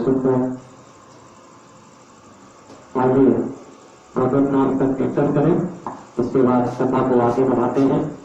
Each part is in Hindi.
शुद्ध आगे भगवत नाम का कीर्तन करें। उसके बाद कथा को आगे बढ़ाते हैं।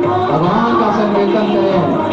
भगवान का संकीर्तन करें।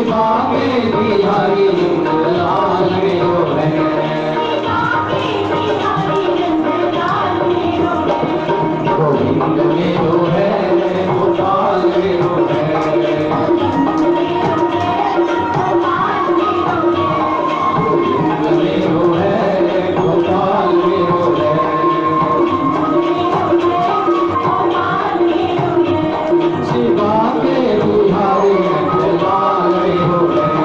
शिवा के बिहारी लाल मेरो है, गोविंद मेरो है, गोपाल मेरो है, गोविंद मेरो है, गोपाल मेरो है, शिवा के बिहारी लाल मेरो है,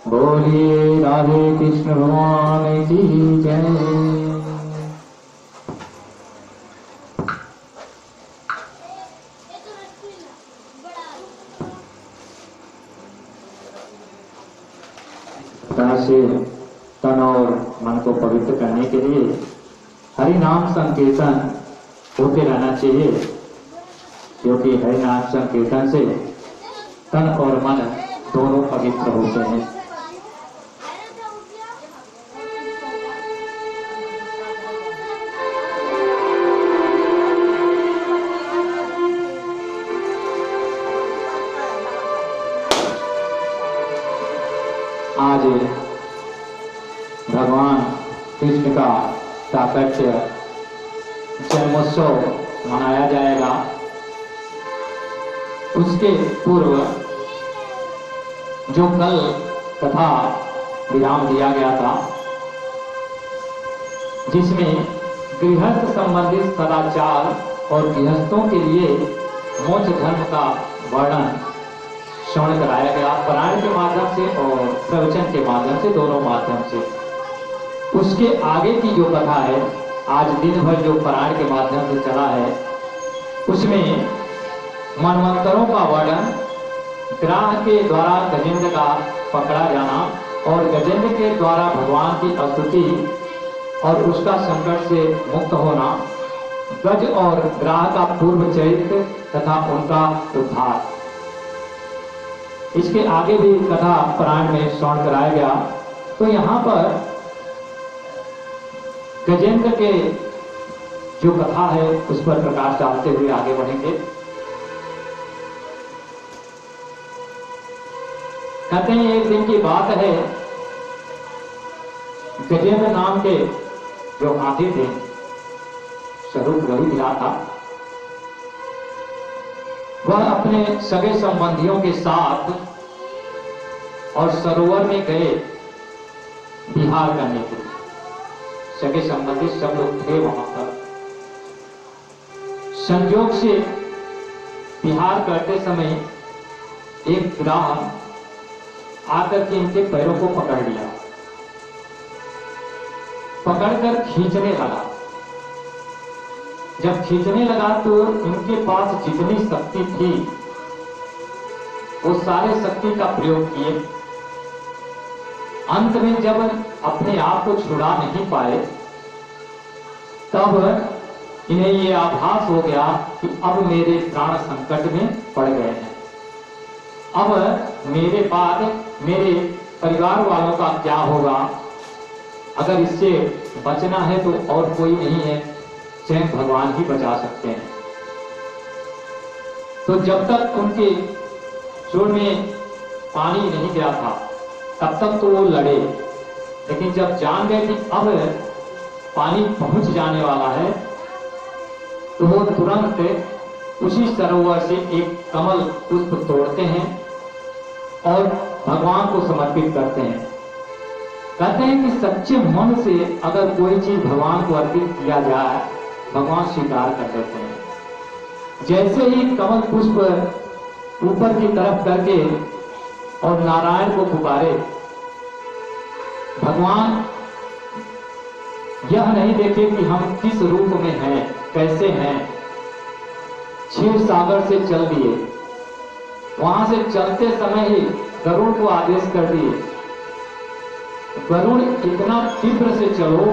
बोलिए राधे कृष्ण भगवान की जय। से तन और मन को पवित्र करने के लिए हरि नाम संकीर्तन होते रहना चाहिए, क्योंकि हरि नाम संकीर्तन से तन और मन दोनों पवित्र होते हैं। आज भगवान कृष्ण का प्राकट्य जन्मोत्सव मनाया जाएगा। उसके पूर्व जो कल कथा विराम दिया गया था, जिसमें गृहस्थ संबंधित सदाचार और गृहस्थों के लिए मोक्ष धर्म का वर्णन श्रवण कराया गया, पारायण के माध्यम से और प्रवचन के माध्यम से, दोनों माध्यम से। उसके आगे की जो कथा है, आज दिन भर जो पारायण के माध्यम से चला है, उसमें मनवंतरों का वर्णन, ग्राह के द्वारा गजेंद्र का पकड़ा जाना और गजेंद्र के द्वारा भगवान की स्तुति और उसका संकट से मुक्त होना, गज और ग्राह का पूर्व चरित्र तथा उनका उद्धार। इसके आगे भी कथा पारायण में श्रवण कराया गया। तो यहाँ पर गजेंद्र के जो कथा है उस पर प्रकाश डालते हुए आगे बढ़ेंगे। कहते हैं एक दिन की बात है, गजेंद्र नाम के जो हाथी थे, स्वरूप वही मिला था, वह अपने सगे संबंधियों के साथ और सरोवर में गए विहार करने के लिए। सगे संबंधी सब लोग थे वहां पर। संयोग से विहार करते समय एक ग्राह आकर के इनके पैरों को पकड़ लिया, पकड़कर खींचने लगा। जब खींचने लगा तो इनके पास जितनी शक्ति थी वो सारे शक्ति का प्रयोग किए। अंत में जब अपने आप को छुड़ा नहीं पाए, तब इन्हें ये आभास हो गया कि अब मेरे प्राण संकट में पड़ गए हैं। अब मेरे बाद मेरे परिवार वालों का क्या होगा, अगर इससे बचना है तो और कोई नहीं है, स्वयं भगवान ही बचा सकते हैं। तो जब तक उनके चोर में पानी नहीं गिरा था तब तक तो वो लड़े, लेकिन जब जान गए कि अब पानी पहुंच जाने वाला है तो वो तुरंत उसी सरोवर से एक कमल पुष्प तोड़ते हैं और भगवान को समर्पित करते हैं। कहते हैं कि सच्चे मन से अगर कोई चीज भगवान को अर्पित किया जाए भगवान स्वीकार कर लेते हैं। जैसे ही कमल पुष्प ऊपर की तरफ करके और नारायण को पुकारे, भगवान यह नहीं देखे कि हम किस रूप में हैं, कैसे हैं। क्षीर सागर से चल दिए, वहां से चलते समय ही गरुड़ को आदेश कर दिए, गरुड़ इतना तीव्र से चलो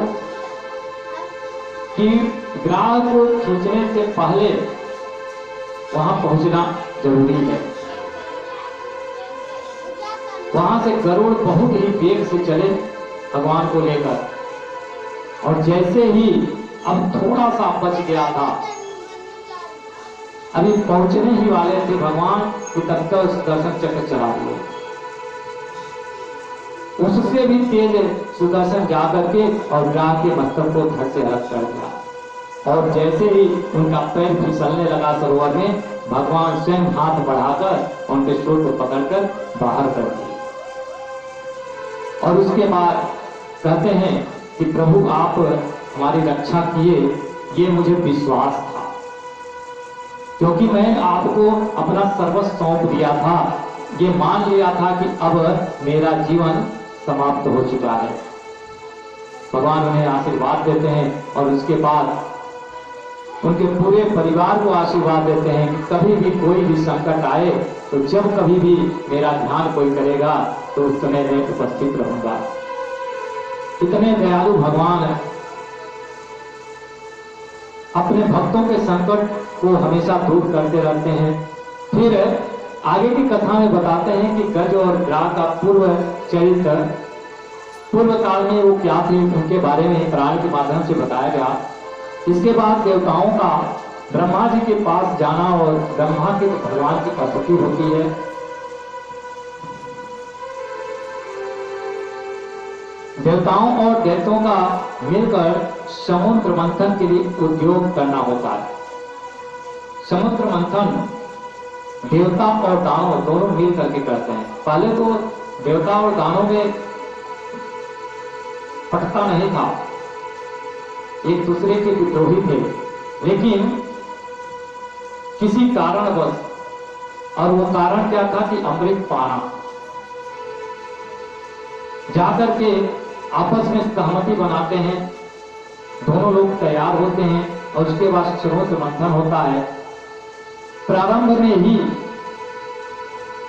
कि ग्राह को खींचने से पहले वहां पहुंचना जरूरी है। वहां से गरुड़ बहुत ही वेग से चले भगवान को लेकर, और जैसे ही अब थोड़ा सा बच गया था, अभी पहुंचने ही वाले थे भगवान कि तब तक सुदर्शन चक्र चला दिए। उससे भी तेज सुदर्शन जाकर के और ग्राह के मस्तक को धड़ से अलग कर दिया, और जैसे ही उनका पैर फिसलने लगा सरोवर में, भगवान स्वयं हाथ बढ़ाकर उनके शोर को पकड़कर बाहर कर दिए। और उसके बाद कहते हैं कि प्रभु आप हमारी रक्षा किए, ये मुझे विश्वास था, क्योंकि मैं आपको अपना सर्वस्व सौंप दिया था। ये मान लिया था कि अब मेरा जीवन समाप्त हो चुका है। भगवान उन्हें आशीर्वाद देते हैं और उसके बाद उनके पूरे परिवार को आशीर्वाद देते हैं कि कभी भी कोई भी संकट आए तो जब कभी भी मेरा ध्यान कोई करेगा तो उस समय मैं उपस्थित रहूंगा। इतने दयालु भगवान अपने भक्तों के संकट को हमेशा दूर करते रहते हैं। फिर आगे की कथा में बताते हैं कि गज और ग्राह का पूर्व चरित्र, पूर्व काल में वो क्या थे उनके बारे में पुराण के माध्यम से बताया गया। इसके बाद देवताओं का ब्रह्मा जी के पास जाना, और ब्रह्मा के भगवान की कसौटी होती है। देवताओं और दैत्यों का मिलकर समुद्र मंथन के लिए उद्योग करना होता है। समुद्र मंथन देवता और दानव दोनों मिल करके करते हैं। पहले तो देवता और दानव में पटता नहीं था, एक दूसरे के विद्रोही थे, लेकिन किसी कारणवश, और वो कारण क्या था कि अमृत पाना, जाकर के आपस में सहमति बनाते हैं, दोनों लोग तैयार होते हैं और उसके बाद समुद्र मंथन होता है। प्रारंभ में ही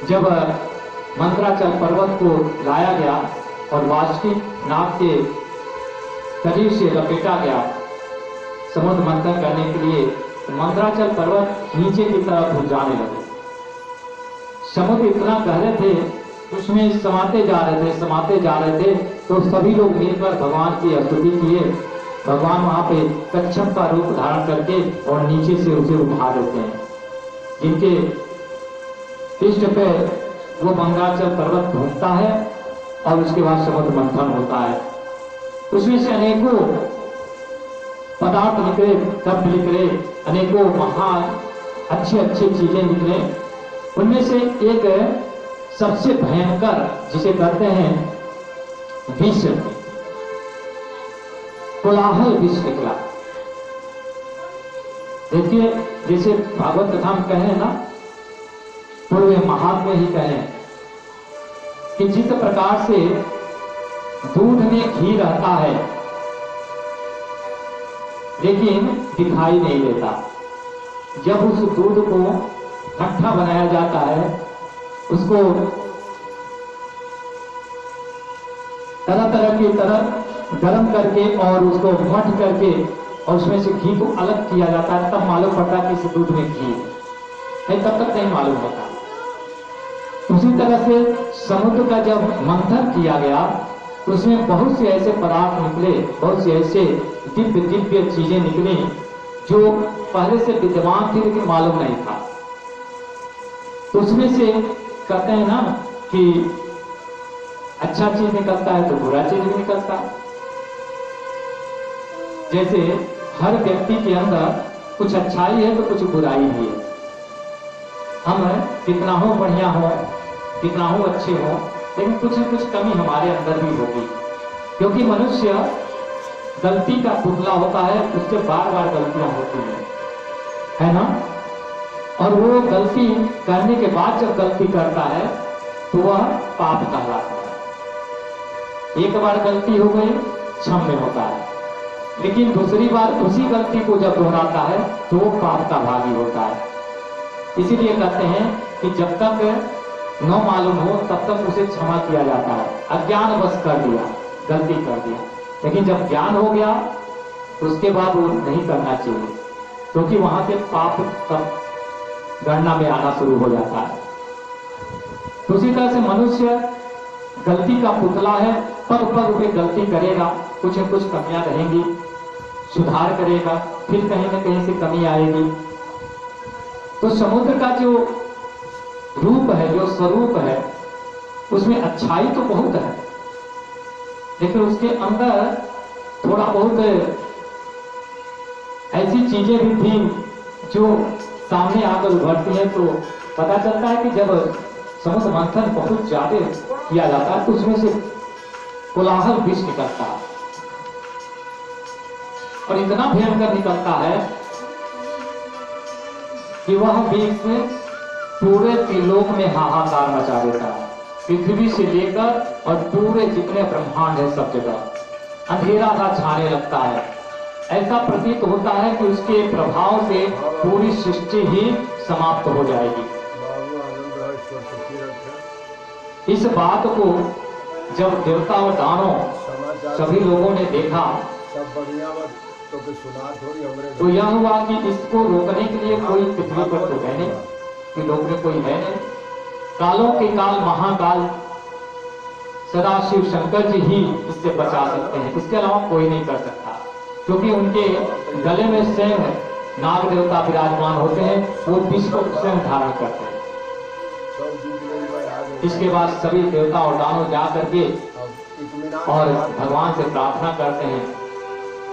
जब मंत्राचल पर्वत को लाया गया और वासुकी नाग के शरीर से लपेटा गया समुद्र मंथन करने के लिए, तो मंत्राचल पर्वत नीचे की तरफ जाने लगे। समुद्र इतना गहरे थे, उसमें समाते जा रहे थे, तो सभी लोग मिलकर भगवान की स्तुति किए। भगवान वहां पे कच्छप का रूप धारण करके और नीचे से उसे उठा देते हैं, जिनके पृष्ठ पे वो मंत्राचल पर्वत घूमता है और उसके बाद समुद्र मंथन होता है। उसमें से अनेकों पदार्थ निकले, शब्द निकले, अनेकों महान अच्छी अच्छी चीजें निकले। उनमें से एक सबसे भयंकर, जिसे कहते हैं विष, कोलाहल विष निकला। देखिए, जैसे भागवत कथा में कहे ना, पूर्व महात्मा ही कहे कि जिस प्रकार से दूध में घी रहता है लेकिन दिखाई नहीं देता, जब उस दूध को खट्टा बनाया जाता है, उसको तरह तरह की तरह गर्म करके और उसको मठ करके और उसमें से घी को अलग किया जाता है, तब मालूम पड़ता है कि इस दूध में घी है, नहीं तब तक नहीं मालूम होता। उसी तरह से समुद्र का जब मंथन किया गया उसमें बहुत से ऐसे पदार्थ निकले, बहुत से ऐसे दिव्य दिव्य चीजें निकली जो पहले से विद्यमान थी लेकिन मालूम नहीं था। तो उसमें से कहते हैं ना कि अच्छा चीज निकलता है तो बुरा चीज भी निकलता है। जैसे हर व्यक्ति के अंदर कुछ अच्छाई है तो कुछ बुराई भी है। हम कितना हो बढ़िया हो, कितना हो अच्छे हो, लेकिन कुछ न कुछ कमी हमारे अंदर भी होगी, क्योंकि मनुष्य गलती का पुतला होता है, उससे बार बार गलतियां होती है ना। और वो गलती करने के बाद जब गलती करता है तो वह पाप कहलाता है। एक बार गलती हो गई, क्षम्य होता है, लेकिन दूसरी बार उसी गलती को जब दोहराता है तो वो पाप का भागी होता है। इसीलिए कहते हैं कि जब तक न मालूम हो तब तक उसे क्षमा किया जाता है। अज्ञान बस कर दिया, गलती कर दिया, लेकिन जब ज्ञान हो गया तो उसके बाद वो नहीं करना चाहिए, क्योंकि वहां से पाप तब गणना में आना शुरू हो जाता है। तो उसी तरह से मनुष्य गलती का पुतला है, पग पग पे गलती करेगा, कुछ न कुछ कमियां रहेंगी, सुधार करेगा, फिर कहीं न कहीं से कमी आएगी। तो समुद्र का जो रूप है, जो स्वरूप है, उसमें अच्छाई तो बहुत है, लेकिन उसके अंदर थोड़ा बहुत ऐसी चीजें भी थी जो सामने आकर उभरती हैं। तो पता चलता है कि जब समुद्र मंथन बहुत ज्यादा किया जाता है तो उसमें से कोलाहल विष निकलता है, और इतना भयंकर निकलता है कि वह विष पूरे त्रिलोक में हाहाकार मचा देता है। पृथ्वी से लेकर और पूरे जितने ब्रह्मांड है सब जगह अंधेरा सा छाने लगता है। ऐसा प्रतीत होता है कि उसके प्रभाव से पूरी सृष्टि ही समाप्त हो जाएगी। इस बात को जब देवता और दानव सभी लोगों ने देखा तो यह हुआ कि इसको रोकने के लिए कोई पृथ्वी पर तो है नहीं, कि रोकने कोई है नहीं। कालों के काल महाकाल सदाशिव शंकर जी ही इससे बचा सकते हैं, इसके अलावा कोई नहीं कर सकता, क्योंकि उनके गले में स्वयं नाग देवता विराजमान होते हैं, वो विष को स्वयं धारण करते हैं। इसके बाद सभी देवता और दानव जा करके और भगवान से प्रार्थना करते हैं।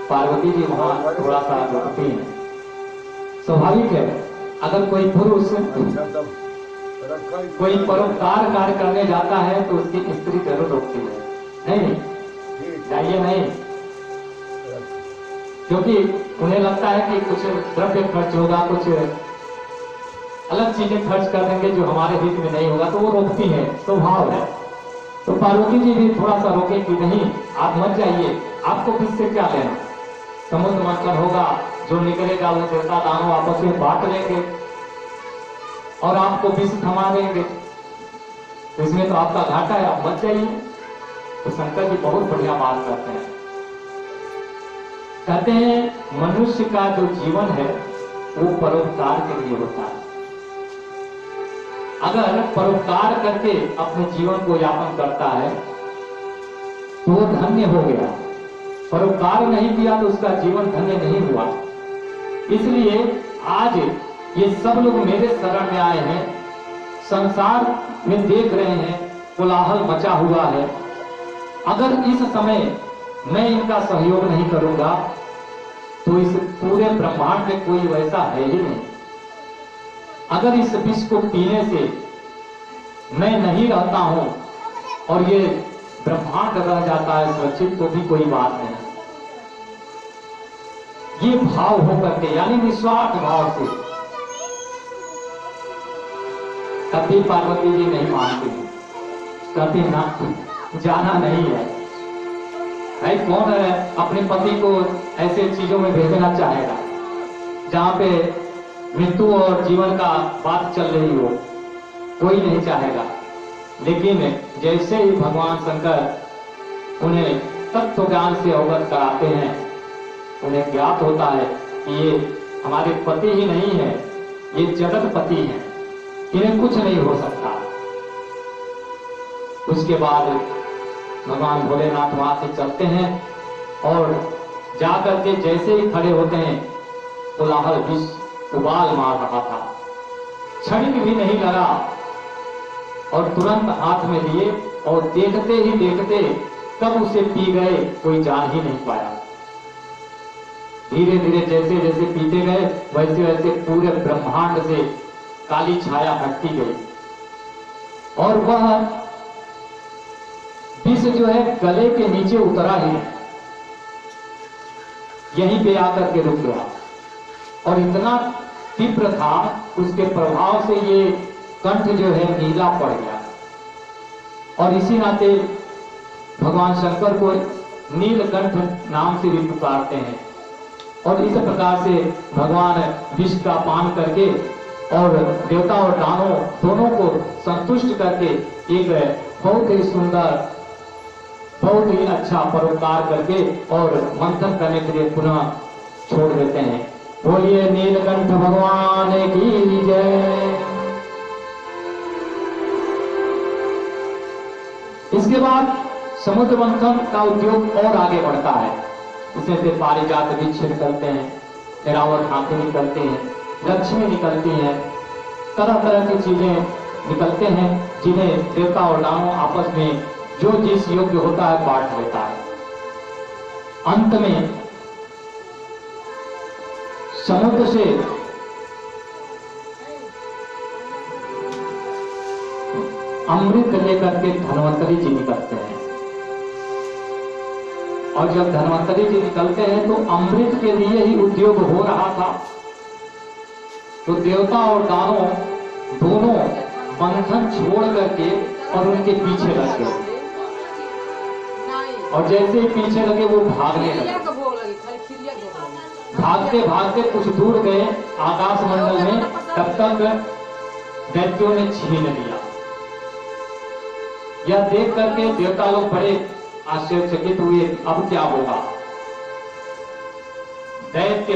पार्वती जी वहां थोड़ा सा रुकती है। स्वाभाविक है, अगर कोई पुरुष कोई परोपकार कार्य करने जाता है तो उसकी स्त्री जरूर रोकती है, नहीं जाइए नहीं, क्योंकि उन्हें लगता है कि कुछ द्रव्य खर्च होगा, कुछ अलग चीजें खर्च कर देंगे जो हमारे हित में नहीं होगा, तो वो रोकती है, स्वभाव है। तो पार्वती जी भी थोड़ा सा रोके कि नहीं आप मत जाइए, आपको किससे क्या लेना, समुद्र मंथन होगा, जो निकलेगा वो देवता दानव आपस में बांट लेंगे और आपको विष थमा देंगे, तो इसमें तो आपका घाटा है, आप मत जाइए। तो शंकर जी बहुत बढ़िया बात करते हैं, कहते हैं मनुष्य का जो जीवन है वो परोपकार के लिए होता है। अगर परोपकार करके अपने जीवन को यापन करता है तो वो धन्य हो गया, परोपकार नहीं किया तो उसका जीवन धन्य नहीं हुआ। इसलिए आज ये सब लोग मेरे शरण में आए हैं, संसार में देख रहे हैं कोलाहल मचा हुआ है। अगर इस समय मैं इनका सहयोग नहीं करूंगा तो इस पूरे ब्रह्मांड में कोई वैसा है ही नहीं। अगर इस विष को पीने से मैं नहीं रहता हूं और ये ब्रह्मांड रह जाता है सुरक्षित तो भी कोई बात नहीं। ये भाव होकर के, यानी निस्वार्थ भाव से, कभी पार्वती जी नहीं मानती, कभी ना जाना नहीं है। भाई कौन है अपने पति को ऐसे चीजों में भेजना चाहेगा जहां पे मृत्यु और जीवन का बात चल रही हो, कोई नहीं चाहेगा। लेकिन जैसे ही भगवान शंकर उन्हें तत्व ज्ञान से अवगत कराते हैं, उन्हें ज्ञात होता है कि ये हमारे पति ही नहीं है, ये जगत पति है, इन्हें कुछ नहीं हो सकता। उसके बाद भगवान भोलेनाथ वहां से चलते हैं और जाकर के जैसे ही खड़े होते हैं कोलाहल विष उबाल मार रहा था, क्षणिक भी नहीं लगा और तुरंत हाथ में लिए और देखते ही देखते कब उसे पी गए कोई जान ही नहीं पाया। धीरे धीरे जैसे जैसे पीते गए वैसे वैसे पूरे ब्रह्मांड से काली छाया हटती गई और वह विष जो है गले के नीचे उतरा ही यहीं पे आकर के रुक गया और इतना तीव्र था उसके प्रभाव से ये कंठ जो है नीला पड़ गया और इसी नाते भगवान शंकर को नीलकंठ नाम से भी पुकारते हैं। और इस प्रकार से भगवान विष का पान करके और देवता और दानव दोनों को संतुष्ट करके एक बहुत ही सुंदर बहुत ही अच्छा परोपकार करके और मंथन करने के लिए पुनः छोड़ देते हैं। बोलिए नीलकंठ भगवान की जय। इसके बाद समुद्र मंथन का उद्योग और आगे बढ़ता है। इसमें से पारिजात वृक्ष निकलते हैं, ऐरावत हाथी निकलते हैं, लक्ष्मी निकलती हैं, तरह तरह की चीजें निकलते हैं जिन्हें देवता और दानव आपस में जो जिस योग्य होता है बांट लेता है। अंत में समुद्र से अमृत लेकर के धन्वंतरी जी निकलते हैं और जब धन्वंतरी जी निकलते हैं तो अमृत के लिए ही उद्योग हो रहा था। तो देवता और दानव दोनों बंधन छोड़ करके और उनके पीछे लग गए और जैसे ही पीछे लगे वो भागने लगे। भागते भागते कुछ दूर गए आकाश मंडल में, तब तक दैत्यों ने छीन लिया। यह देख करके देवता लोग बड़े आश्चर्यचकित हुए, अब क्या होगा। दैत्य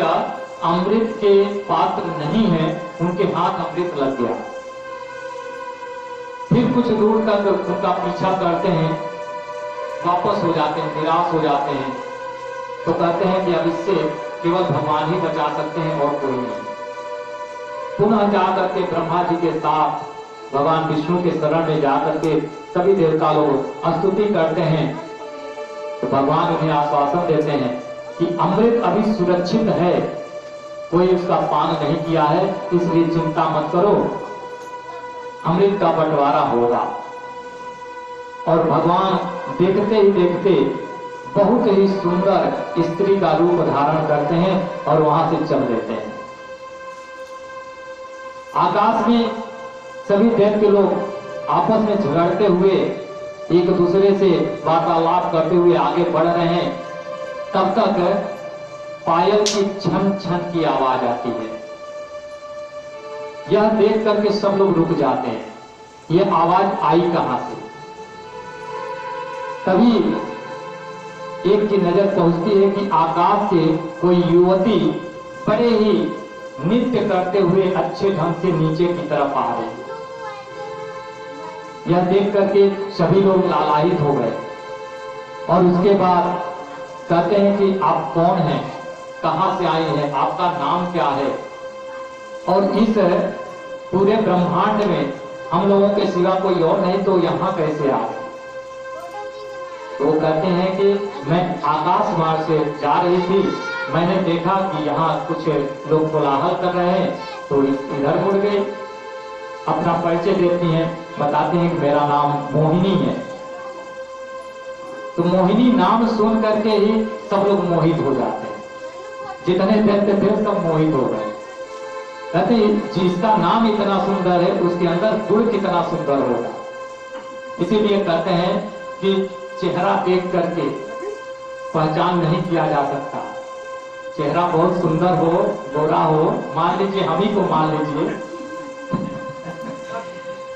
अमृत के पात्र नहीं है, उनके हाथ अमृत लग गया। फिर कुछ दूर तक उनका पीछा करते हैं, वापस हो जाते हैं, निराश हो जाते हैं। तो कहते हैं कि अब इससे केवल भगवान ही बचा सकते हैं और कोई नहीं। पुनः जाकर के ब्रह्मा जी के साथ भगवान विष्णु के शरण में जाकर के सभी देवता लोग स्तुति करते हैं। तो भगवान उन्हें आश्वासन देते हैं कि अमृत अभी सुरक्षित है, कोई उसका पान नहीं किया है, इसलिए चिंता मत करो, अमृत का बंटवारा होगा। और भगवान देखते ही देखते बहुत ही सुंदर स्त्री का रूप धारण करते हैं और वहां से चल देते हैं। आकाश में सभी दैत्य लोग आपस में झगड़ते हुए एक दूसरे से वार्तालाप करते हुए आगे बढ़ रहे हैं। तब तक पायल की छन छन की आवाज आती है। यह देख करके सब लोग रुक जाते हैं, यह आवाज आई कहां से। तभी एक की नजर पहुंचती है कि आकाश से कोई युवती बड़े ही नृत्य करते हुए अच्छे ढंग से नीचे की तरफ आ रही है। यह देख करके सभी लोग लालायित हो गए और उसके बाद कहते हैं कि आप कौन हैं, कहां से आए हैं, आपका नाम क्या है और इस पूरे ब्रह्मांड में हम लोगों के सिवा कोई और नहीं, तो यहाँ कैसे आ गए। तो वो कहते हैं कि मैं आकाश मार्ग से जा रही थी, मैंने देखा कि यहाँ कुछ लोग कोलाहल कर रहे हैं, तो इधर मुड़ गए। अपना परिचय देती हैं, बताते हैं कि मेरा नाम मोहिनी है। तो मोहिनी नाम सुन करके ही सब लोग मोहित हो जाते हैं, जितने दैत्य थे सब मोहित हो गए। कहते जिसका नाम इतना सुंदर है उसके अंदर गुण कितना सुंदर होगा। इसीलिए कहते हैं कि चेहरा देख करके पहचान नहीं किया जा सकता। चेहरा बहुत सुंदर हो, गोरा हो, मान लीजिए हम ही को मान लीजिए,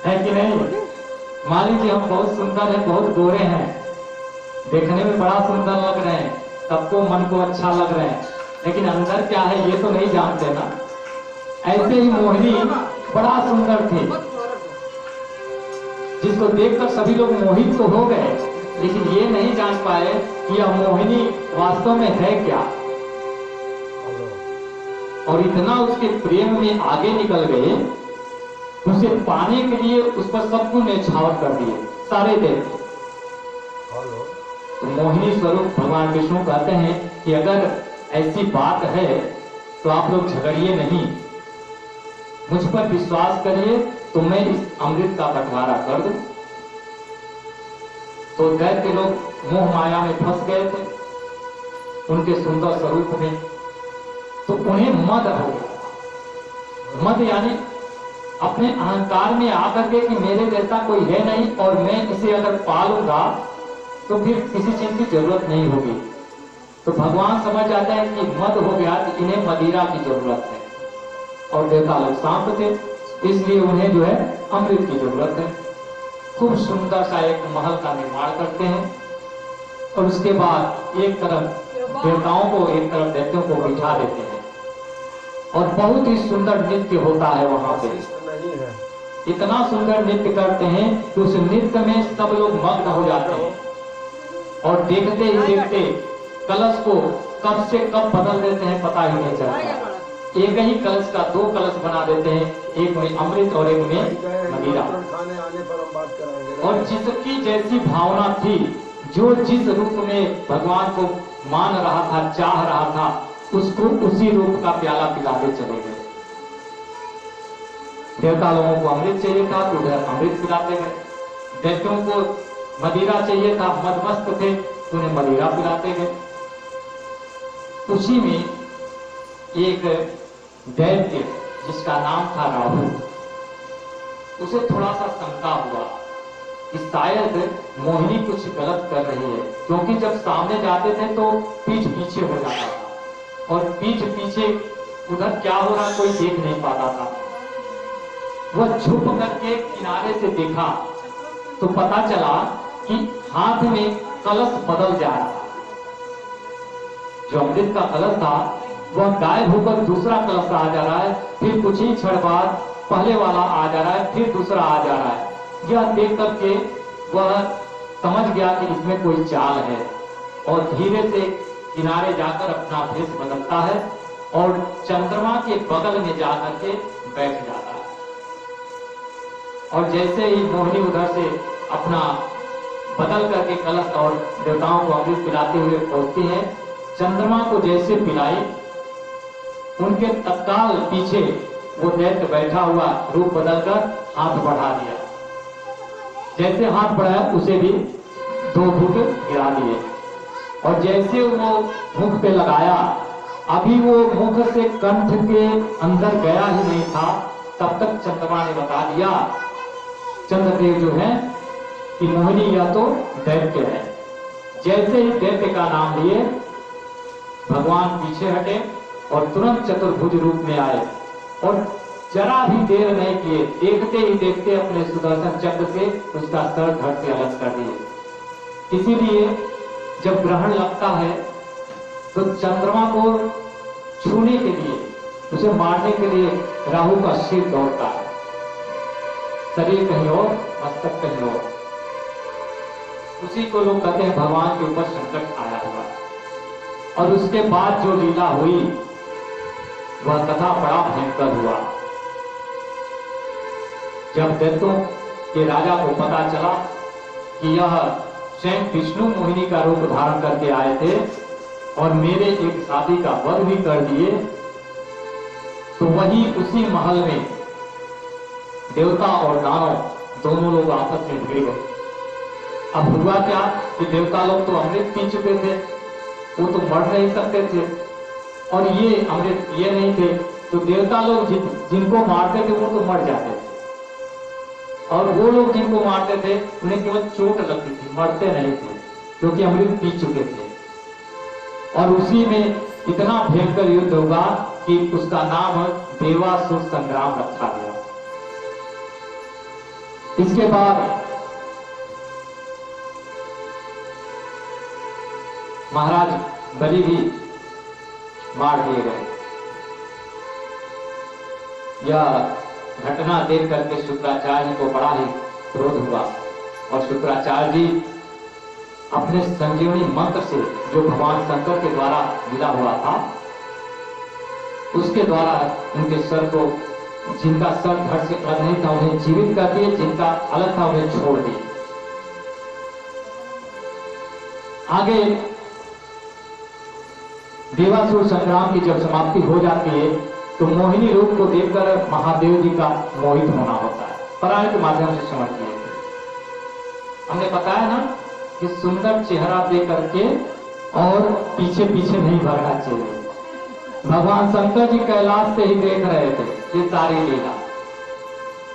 है कि नहीं। मान लीजिए हम बहुत सुंदर हैं, बहुत गोरे हैं, देखने में बड़ा सुंदर लग रहे हैं, सबको मन को अच्छा लग रहे हैं, लेकिन अंदर क्या है ये तो नहीं जानते ना। ऐसे ही मोहिनी बड़ा सुंदर थे, जिसको देखकर सभी लोग मोहित तो हो गए, लेकिन ये नहीं जान पाए कि यह मोहिनी वास्तव में है क्या, और इतना उसके प्रेम में आगे निकल गए, उसे पाने के लिए उस पर सबको न्यौछावर कर दिए सारे देवते। तो मोहिनी स्वरूप भगवान विष्णु कहते हैं कि अगर ऐसी बात है तो आप लोग झगड़िए नहीं, मुझ पर विश्वास करिए तो मैं इस अमृत का बंटवारा कर दूं। तो दैत्य लोग मोह माया में फंस गए थे उनके सुंदर स्वरूप में, तो उन्हें मद हो गया। मद यानी अपने अहंकार में आकर के कि मेरे जैसा कोई है नहीं और मैं इसे अगर पालूंगा तो फिर किसी चीज की जरूरत नहीं होगी। तो भगवान समझ जाते हैं कि मद हो गया कि इन्हें मदिरा की जरूरत है, और देवता लोग शांत थे इसलिए उन्हें जो है अमृत की जरूरत है। खूब सुंदर सा एक महल का निर्माण करते हैं, और उसके बाद एक तरफ देवताओं को एक तरफ दैत्यों को बिठा देते हैं, और बहुत ही सुंदर नृत्य होता है वहां पे। इतना सुंदर नृत्य करते हैं कि उस नृत्य में सब लोग मग्न हो जाते हैं, और देखते ही देखते कलश को कब से कब बदल देते हैं पता ही नहीं चलता। एक ही कलश का दो कलश बना देते हैं, एक में अमृत और एक में मदिरा। और जिसकी जैसी भावना थी, जो जिस रूप में भगवान को मान रहा था, चाह रहा था, उसको उसी रूप का प्याला पिलाते चले गए। देवता लोगों को अमृत चाहिए था तो उधर अमृत पिलाते गए, दैत्यों को मदिरा चाहिए था, मदमस्त थे तो उन्हें मदिरा पिलाते गए। उसी में एक दैत्य जिसका नाम था राहु, उसे थोड़ा सा शंका हुआ कि शायद मोहिनी कुछ गलत कर रही है, क्योंकि जब सामने जाते थे तो पीठ पीछे हो जाता था, और पीठ पीछे उधर क्या हो रहा कोई देख नहीं पाता था। वह छुप करके किनारे से देखा तो पता चला कि हाथ में कलश बदल जा रहा था। जो अमृत का कलश था वह गायब होकर दूसरा कलश आ जा रहा है, फिर कुछ ही क्षण बाद पहले वाला आ जा रहा है, फिर दूसरा आ जा रहा है। यह देख करके वह समझ गया कि इसमें कोई चाल है, और धीरे से किनारे जाकर अपना भेष बदलता है और चंद्रमा के बगल में जाकर के बैठ जाता है। और जैसे ही मोहिनी उधर से अपना बदल करके कलश और देवताओं को अमृत पिलाते हुए पहुंचती है, चंद्रमा को जैसे पिलाई, उनके तत्काल पीछे वो दैत्य बैठा हुआ रूप बदलकर हाथ बढ़ा दिया। जैसे हाथ बढ़ाया उसे भी 2 घूंट गिरा दिए, और जैसे वो मुख पे लगाया, अभी वो मुख से कंठ के अंदर गया ही नहीं था, तब तक चंद्रमा ने बता दिया, चंद्रदेव जो है कि मोहिनी यह तो दैत्य है। जैसे ही दैत्य का नाम लिए भगवान पीछे हटे और तुरंत चतुर्भुज रूप में आए, और जरा भी देर नहीं किए, देखते ही देखते अपने सुदर्शन चक्र से उसका सर धड़ से अलग कर दिए। इसीलिए जब ग्रहण लगता है तो चंद्रमा को छूने के लिए, उसे मारने के लिए राहु का सिर दौड़ता है, शरीर कहीं और, मस्तक कहीं और। उसी को लोग कहते हैं भगवान के ऊपर संकट आया हुआ। और उसके बाद जो लीला हुई वह कथा बड़ा भयंकर हुआ। जब दैत्यों के राजा को पता चला कि यह स्वयं विष्णु मोहिनी का रूप धारण करके आए थे और मेरे एक साथी का वध भी कर दिए, तो वही उसी महल में देवता और दानव दोनों लोग आपस में भिड़ गए। अब हुआ क्या कि देवता लोग तो अमृत पी चुके थे, वो तो मर नहीं सकते थे, और ये अमृत पिए नहीं थे, तो देवता लोग जिनको मारते थे वो तो मर जाते थे, और वो लोग जिनको मारते थे उन्हें केवल चोट लगती थी, मरते नहीं थे, क्योंकि अमृत पी चुके थे। और उसी में इतना भयंकर युद्ध होगा कि उसका नाम देवासुर संग्राम रखा गया। इसके बाद महाराज बलि भी मार दिए गए। यह घटना देख करके शुक्राचार्य को बड़ा ही क्रोध हुआ, और शुक्राचार्य जी अपने संजीवनी मंत्र से जो भगवान शंकर के द्वारा मिला हुआ था, उसके द्वारा उनके सर को, जिनका सर धड़ से अलग नहीं था उन्हें जीवित कर दिए, जिनका अलग था उन्हें छोड़ दिए। आगे देवासुर संग्राम की जब समाप्ति हो जाती है तो मोहिनी रूप को देखकर महादेव जी का मोहित होना होता है। पुराण के माध्यम से समझ लिए हमने बताया ना कि सुंदर चेहरा दे करके और पीछे पीछे नहीं भागना चाहिए। भगवान शंकर जी कैलाश से ही देख रहे थे ये सारी लीला,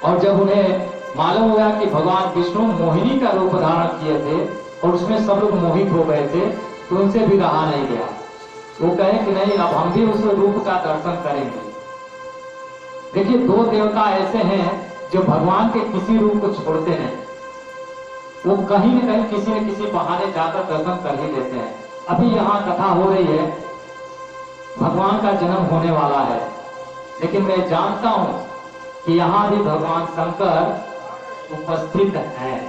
और जब उन्हें मालूम हुआ कि भगवान विष्णु मोहिनी का रूप धारण किए थे और उसमें सब लोग मोहित हो गए थे, तो उनसे भी रहा नहीं गया। वो कहे कि नहीं, अब हम भी उस रूप का दर्शन करेंगे। देखिए, दो देवता ऐसे हैं जो भगवान के किसी रूप को छोड़ते नहीं, वो कहीं न कहीं किसी न किसी बहाने जाकर दर्शन कर ही लेते हैं। अभी यहाँ कथा हो रही है, भगवान का जन्म होने वाला है, लेकिन मैं जानता हूं कि यहाँ भी भगवान शंकर उपस्थित हैं।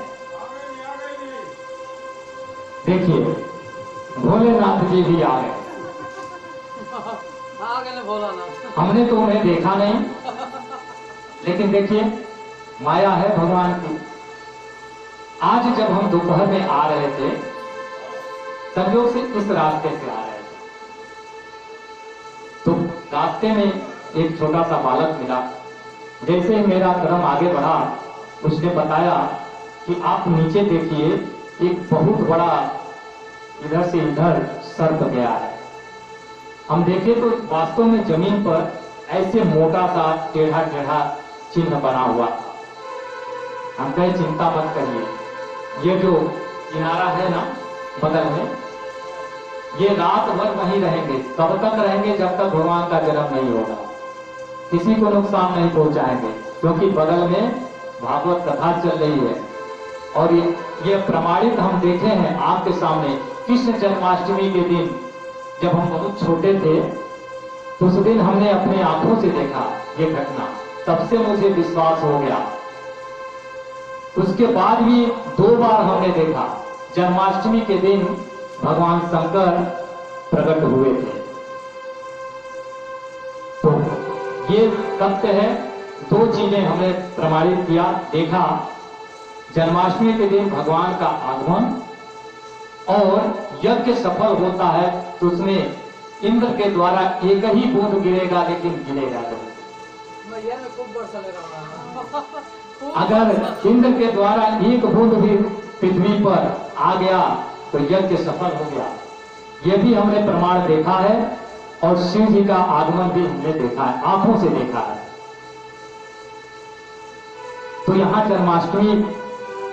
देखिए, भोलेनाथ जी भी आ गए। हमने तो उन्हें देखा नहीं, लेकिन देखिए माया है भगवान की। आज जब हम दोपहर में आ रहे थे, संयोग से इस रास्ते से आ रहे थे, तो रास्ते में एक छोटा सा बालक मिला। जैसे ही मेरा कदम आगे बढ़ा, उसने बताया कि आप नीचे देखिए, एक बहुत बड़ा इधर से इधर सर्प गया है। हम देखे तो वास्तव में जमीन पर ऐसे मोटा सा टेढ़ा टेढ़ा चिन्ह बना हुआ। हम कहे चिंता मत करिए, ये जो किनारा है ना बगल में, ये रात भर वहीं रहेंगे। तब तक रहेंगे जब तक भगवान का जन्म नहीं होगा। किसी को नुकसान नहीं पहुंचाएंगे, क्योंकि बगल में भागवत कथा चल रही है। और ये प्रमाणित हम देखे हैं आपके सामने। कृष्ण जन्माष्टमी के दिन जब हम बहुत छोटे थे, तो उस दिन हमने अपनी आंखों से देखा ये घटना, तब से मुझे विश्वास हो गया। उसके बाद भी 2 बार हमने देखा। जन्माष्टमी के दिन भगवान शंकर प्रकट हुए थे। तो ये सत्य है। 2 चीजें हमने प्रमाणित किया, देखा। जन्माष्टमी के दिन भगवान का आगमन, और यज्ञ सफल होता है तो उसमें इंद्र के द्वारा एक ही बूंद गिरेगा, लेकिन गिरेगा नहीं। अगर इंद्र के द्वारा एक बूंद भी पृथ्वी पर आ गया तो यज्ञ सफल हो गया। यह भी हमने प्रमाण देखा है, और शिव जी का आगमन भी हमने देखा है, आंखों से देखा है। तो यहाँ जन्माष्टमी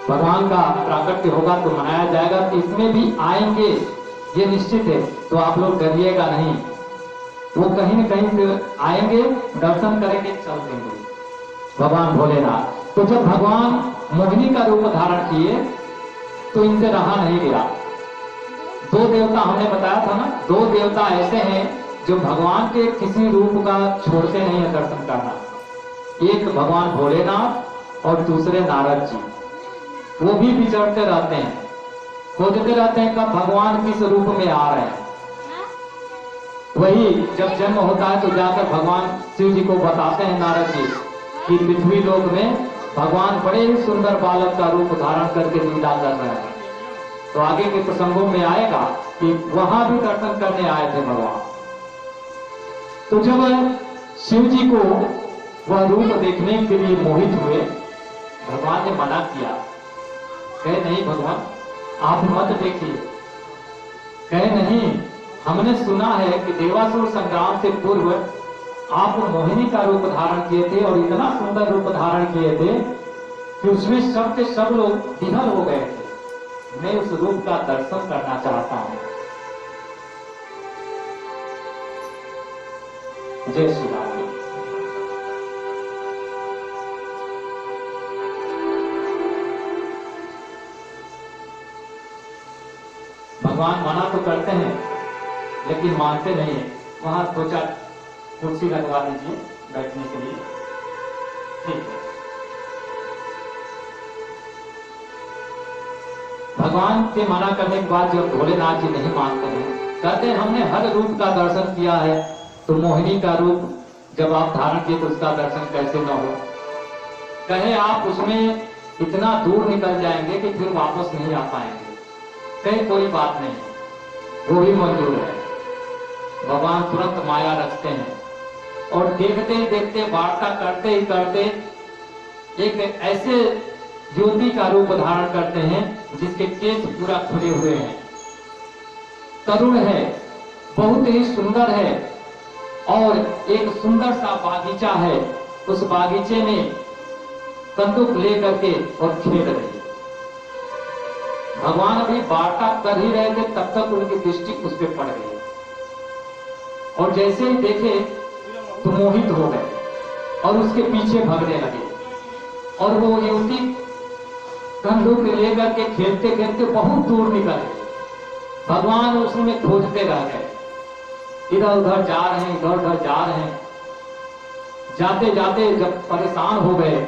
भगवान का प्राकट्य होगा तो मनाया जाएगा, तो इसमें भी आएंगे, ये निश्चित है। तो आप लोग डरिएगा नहीं, वो कहीं न कहीं से आएंगे, दर्शन करेंगे, चल देंगे भगवान भोलेनाथ। तो जब भगवान मोहिनी का रूप धारण किए तो इनसे रहा नहीं गया। 2 देवता हमने बताया था ना, 2 देवता ऐसे हैं जो भगवान के किसी रूप का छोड़ते नहीं है दर्शन करना। एक भगवान भोलेनाथ और दूसरे नारद जी। वो भी विचरते रहते हैं, खोजते रहते हैं कब भगवान किस रूप में आ रहे हैं। वही जब जन्म होता है तो जाकर भगवान शिव जी को बताते हैं नारद जी कि पृथ्वी लोक में भगवान बड़े ही सुंदर बालक का रूप धारण करके लीला कर रहे हैं। तो आगे के प्रसंगों में आएगा कि वहां भी दर्शन करने आए थे भगवान। तो जब शिव जी को वह रूप देखने के लिए मोहित हुए, भगवान ने मना किया। कहे नहीं भगवान, आप मत देखिए। कहे नहीं, हमने सुना है कि देवासुर संग्राम से पूर्व आप मोहिनी का रूप धारण किए थे, और इतना सुंदर रूप धारण किए थे कि उसमें सब के सब लोग विहल हो गए थे। मैं उस रूप का दर्शन करना चाहता हूं। जय श्री राम। भगवान मना तो करते हैं लेकिन मानते नहीं है। वहां 2-4 कुर्सी लगवा दीजिए बैठने के लिए, ठीक है। भगवान के मना करने के बाद जब भोलेनाथ जी नहीं मानते हैं, कहते हैं हमने हर रूप का दर्शन किया है, तो मोहिनी का रूप जब आप धारण किए तो उसका दर्शन कैसे न हो। कहे आप उसमें इतना दूर निकल जाएंगे कि फिर वापस नहीं आ पाएंगे। कहे कोई बात नहीं, वो भी मंजूर है। भगवान तुरंत माया रखते हैं और देखते ही देखते वार्ता करते ही करते एक ऐसे ज्योति का रूप धारण करते हैं जिसके केस पूरा खुले हुए हैं, तरुण है, बहुत ही सुंदर है और एक सुंदर सा बागीचा है। उस बागीचे में कंदुक लेकर के और खेल रहे हैं। भगवान अभी वार्ता कर ही रहे थे, तब तक उनकी दृष्टि उस पर पड़ गई और जैसे ही देखे तो मोहित हो गए और उसके पीछे भागने लगे। और वो युवती कंदुक लेकर के खेलते खेलते बहुत दूर निकल गई। भगवान उसमें खोजते रह गए, इधर उधर जा रहे हैं, इधर उधर जा रहे हैं। जाते जाते जब परेशान हो गए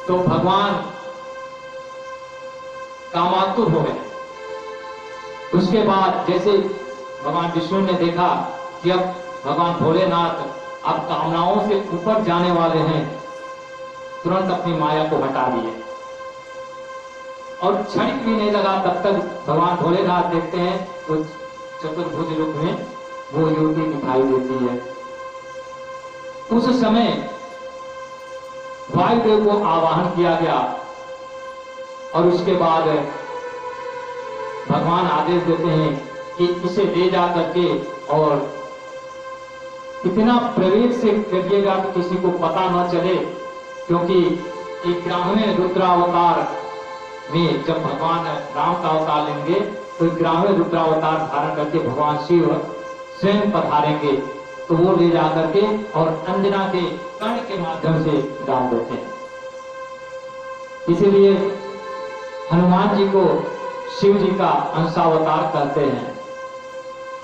तो भगवान कामातुर हो गए। उसके बाद जैसे भगवान विष्णु ने देखा कि अब भगवान भोलेनाथ अब कामनाओं से ऊपर जाने वाले हैं, तुरंत अपनी माया को हटा दिए और क्षणिक भी नहीं लगा तब तक भगवान भोलेनाथ देखते हैं तो चतुर्भुज रूप में वो युवती दिखाई देती है। उस समय वायुदेव को आवाहन किया गया और उसके बाद भगवान आदेश देते हैं कि इसे ले जा करके और इतना प्रवेश से करिएगा कि किसी को पता न चले, क्योंकि 11वें रुद्रावतार में जब भगवान राम का अवतार लेंगे तो 11वें रुद्रावतार धारण करके भगवान शिव स्वयं पधारेंगे, तो वो ले जाकर के और अंजना के कर्ण के माध्यम से डाल देते हैं। इसीलिए हनुमान जी को शिव जी का अंशावतार कहते हैं,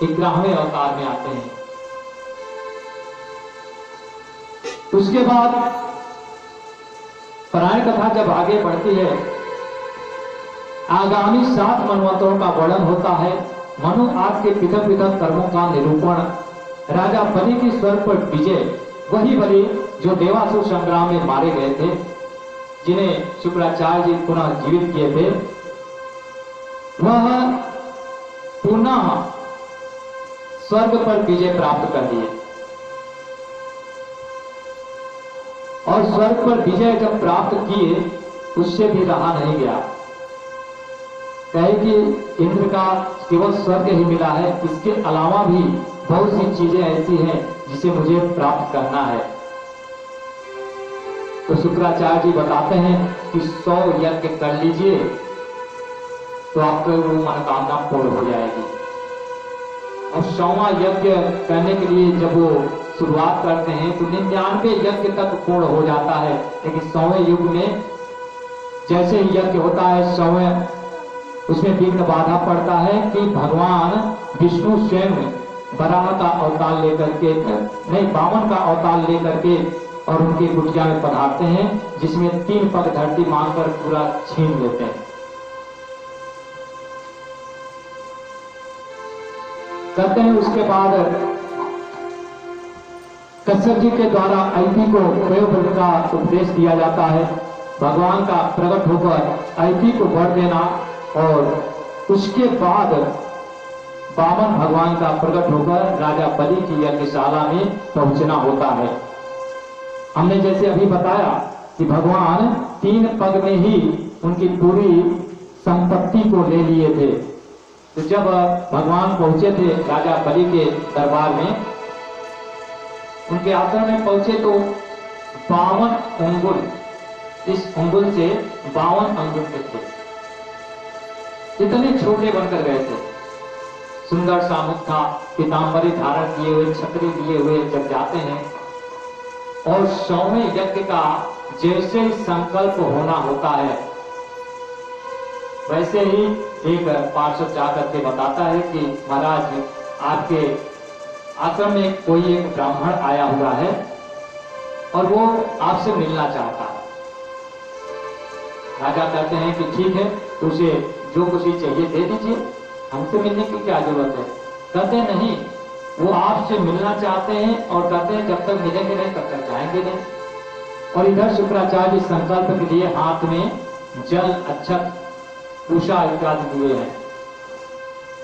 11वें अवतार में आते हैं। उसके बाद पुराण कथा जब आगे बढ़ती है, आगामी 7 मनवंतरों का वर्णन होता है। मनु आपके पृथक पृथक कर्मों का निरूपण, राजा बलि की स्वर्ग पर विजय, वही बलि जो देवासुर संग्राम में मारे गए थे, जिन्हें शुक्राचार्य जी पुनः जीवित किए थे, वह पुनः स्वर्ग पर विजय प्राप्त कर दिए। और स्वर्ग पर विजय जब प्राप्त किए उससे भी रहा नहीं गया, कहे कि इंद्र का केवल स्वर्ग ही मिला है, इसके अलावा भी बहुत सी चीजें ऐसी हैं जिसे मुझे प्राप्त करना है। तो शुक्राचार्य जी बताते हैं कि 100 यज्ञ कर लीजिए तो आपको वो मनोकामना पूर्ण हो जाएगी। और 100वां यज्ञ करने के लिए जब वो शुरुआत करते हैं तो 99 यज्ञ तक पूर्ण हो जाता है, लेकिन 100वें युग में जैसे ही यज्ञ होता है 100वें उसमें विघ्न बाधा पड़ता है कि भगवान विष्णु स्वयं वराह का अवतार लेकर के, नहीं वामन का अवतार लेकर के और उनकी कुटिया में पधारते हैं, जिसमें 3 पग धरती मांगकर पूरा छीन लेते हैं। कहते हैं उसके बाद कश्यप जी के द्वारा ऐती को प्रयोग का उपदेश दिया जाता है। भगवान का प्रकट होकर ऐती को वर देना और उसके बाद वामन भगवान का प्रकट होकर राजा बलि की यज्ञशाला में पहुंचना होता है। हमने जैसे अभी बताया कि भगवान 3 पग में ही उनकी पूरी संपत्ति को ले लिए थे। तो जब भगवान पहुंचे थे राजा बलि के दरबार में, उनके आश्रम में पहुंचे तो 52 अंगुल, इस अंगुल से 52 अंगुल के थे, इतने छोटे बनकर गए थे। सुंदर सा मुख था, पीतांबरी धारण किए हुए, छतरी लिए हुए जब जाते हैं और 100वें यज्ञ का जैसे ही संकल्प होना होता है वैसे ही एक पार्षद जाकर के बताता है कि महाराज आपके आश्रम में कोई एक ब्राह्मण आया हुआ है और वो आपसे मिलना चाहता है। राजा कहते हैं कि ठीक है, तो उसे जो कुछ ही चाहिए दे दीजिए, हमसे मिलने की क्या जरूरत है। कहते नहीं, वो आपसे मिलना चाहते हैं और कहते हैं जब तक मिलेंगे नहीं तब तक जाएंगे नहीं। और इधर शुक्राचार्य जी संकल्प के लिए हाथ में जल, अक्षत, उषा इत्यादि दिए हैं।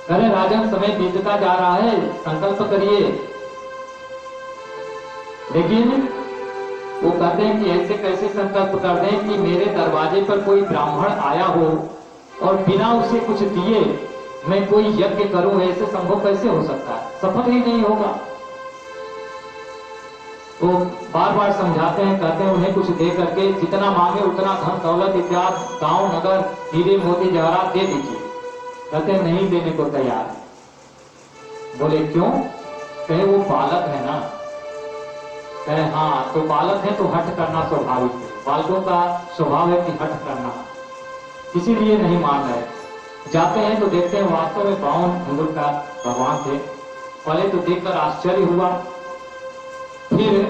अरे राजन, समय बीतता जा रहा है, संकल्प करिए। लेकिन वो कहते हैं कि ऐसे कैसे संकल्प कर दें कि मेरे दरवाजे पर कोई ब्राह्मण आया हो और बिना उसे कुछ दिए मैं कोई यज्ञ करूं, ऐसे संभव कैसे हो सकता है, सफल ही नहीं होगा। तो बार बार समझाते हैं, कहते हैं उन्हें कुछ दे करके जितना मांगे उतना धन दौलत इत्यादि, गांव नगर, हीरे मोती जवाहरात दे दीजिए। कहते हैं नहीं देने को तैयार। बोले क्यों? कहे वो बालक है ना। कहे हाँ, तो बालक है तो हट करना स्वाभाविक है, बालकों का स्वभाव है कि हट करना, इसीलिए नहीं मान रहे। जाते हैं तो देखते हैं वास्तव में 52 अंगुल का भगवान थे। पहले तो देखकर आश्चर्य हुआ, फिर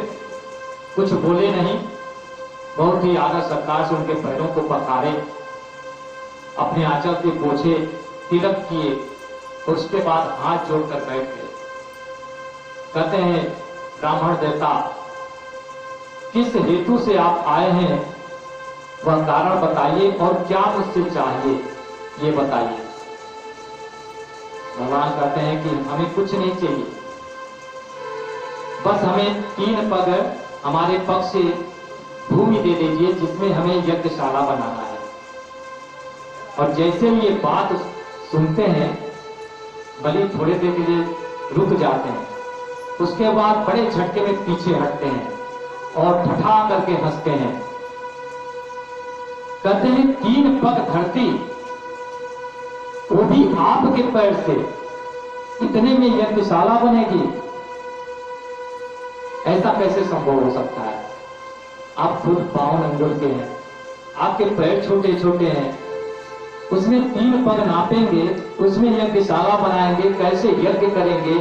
कुछ बोले नहीं, बहुत ही आदर सत्कार से उनके पैरों को पखारे, अपने आंचल से पोछे, तिलक किए, उसके बाद हाथ जोड़कर बैठ गए। कहते हैं ब्राह्मण देवता, किस हेतु से आप आए हैं वह कारण बताइए और क्या मुझसे चाहिए ये बताइए। भगवान कहते हैं कि हमें कुछ नहीं चाहिए, बस हमें 3 पग हमारे पक्ष से भूमि दे दीजिए जिसमें हमें यज्ञशाला बनाना है। और जैसे ये बात सुनते हैं, बलि थोड़े देर के लिए रुक जाते हैं, उसके बाद बड़े झटके में पीछे हटते हैं और ठठा करके हंसते हैं। कहते हैं 3 पग धरती, वो भी आपके पैर से, इतने में यज्ञशाला बनेगी, ऐसा कैसे संभव हो सकता है? आप खुद 52 अंगुल के हैं, आपके पैर छोटे छोटे हैं, उसमें 3 पग नापेंगे, उसमें यज्ञशाला बनाएंगे, कैसे यज्ञ करेंगे?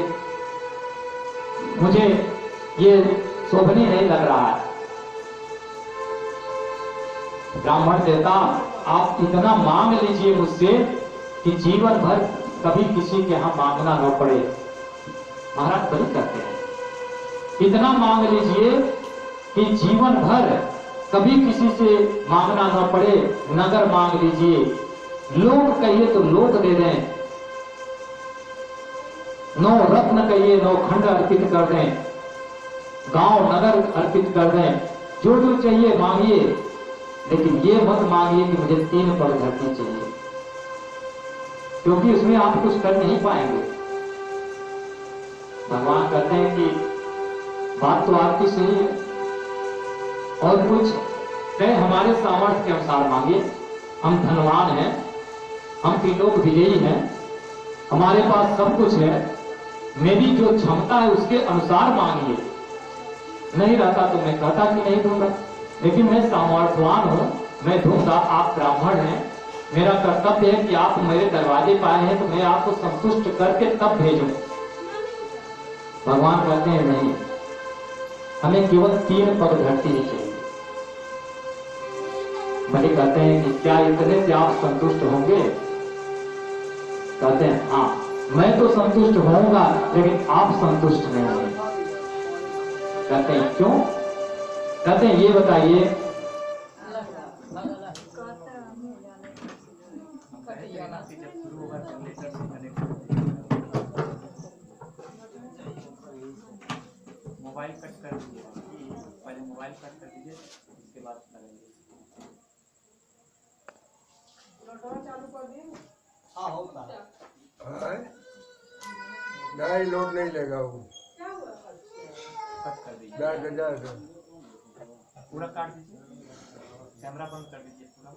मुझे ये शोभनीय नहीं लग रहा है। ब्राह्मण देवता, आप इतना मांग लीजिए मुझसे कि जीवन भर कभी किसी के यहां मांगना न पड़े। महाराज बलि कहते हैं, इतना मांग लीजिए कि जीवन भर कभी किसी से मांगना न पड़े। नगर मांग लीजिए, लोक कहिए तो लोक दे दें, 9 रत्न कहिए 9 खंड अर्पित कर दें, गांव नगर अर्पित कर दें, जो जो चाहिए मांगिए, लेकिन ये मत मांगिए कि मुझे 3 पग धरती चाहिए, क्योंकि उसमें आप कुछ कर नहीं पाएंगे। भगवान कहते हैं कि बात तो आपकी सही है, और कुछ कहे हमारे सामर्थ्य के अनुसार मांगिए, हम धनवान हैं, हम त्रिलोक विजयी हैं, हमारे पास सब कुछ है, मेरी जो क्षमता है उसके अनुसार मांगिए। नहीं रहता तो मैं कहता कि नहीं दूंगा, लेकिन मैं सामर्थ्यवान हूं, मैं दूंगा। आप ब्राह्मण हैं, मेरा कर्तव्य है कि आप मेरे दरवाजे पर आए हैं तो मैं आपको संतुष्ट करके तब भेजूं। भगवान कहते हैं नहीं, हमें केवल 3 पग धरती ही चाहिए। बलि कहते हैं कि क्या इतने से आप संतुष्ट होंगे? कहते हैं हाँ, मैं तो संतुष्ट होऊंगा, लेकिन आप संतुष्ट नहीं होंगे। कहते हैं क्यों? कहते हैं ये बताइए, मोबाइल कट कर दीजिए, पहले मोबाइल कट कर दीजिए, उसके बाद करेंगे। चालू कर दिए? हाँ होगा। नहीं, लोड नहीं लेगा वो। कट कर दीजिए, जाएगा पूरा काट दीजिए, कैमरा बंद कर दीजिए पूरा।